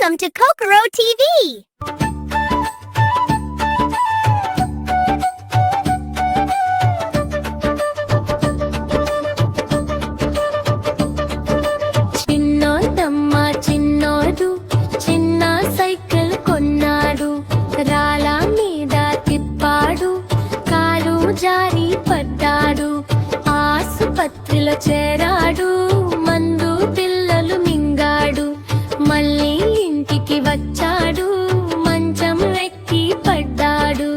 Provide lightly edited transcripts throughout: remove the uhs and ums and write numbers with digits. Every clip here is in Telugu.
Welcome to Kokoro TV! చిన్నోడమ్మ చిన్నోడు చిన్న సైకిల్ కొన్నాడు, రాళ్ళ మీద తిప్పాడు, కాలు జారి పడ్డాడు, ఆసుపత్రిలో చేరాడు, మందు పిల్లలు మింగాడు, మళ్ళీ ఇంటికి వచ్చాడు, మంచం ఎక్కి పడ్డాడు.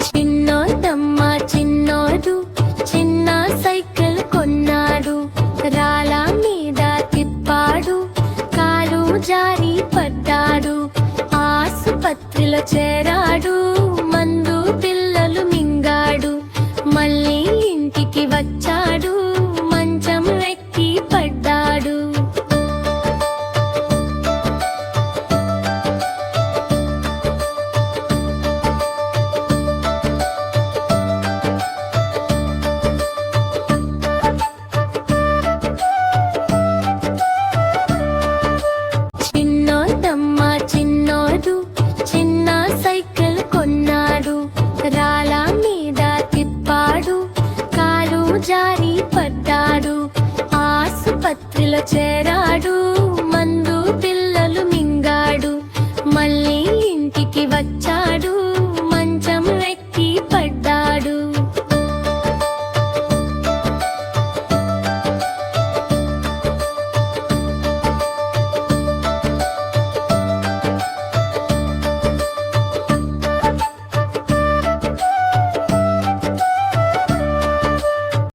చిన్నోడమ్మ చిన్నోడు చిన్న సైకిల్ కొన్నాడు, రాళ్ళ మీద తిప్పాడు, కాలు జారి పడ్డాడు, ఆసుపత్రిలో చేరాడు, మందు పిల్లలు మింగాడు, మళ్ళీ ఇంటికి వచ్చాడు, మంచం ఎక్కి పడ్డాడు. చిన్నోడమ్మ చిన్నోడు చిన్న సైకిల్ కొన్నాడు, రాళ్ళ మీద తిప్పాడు, కాలు జారి పడ్డాడు, ఆసుపత్రిలో చేరాడు,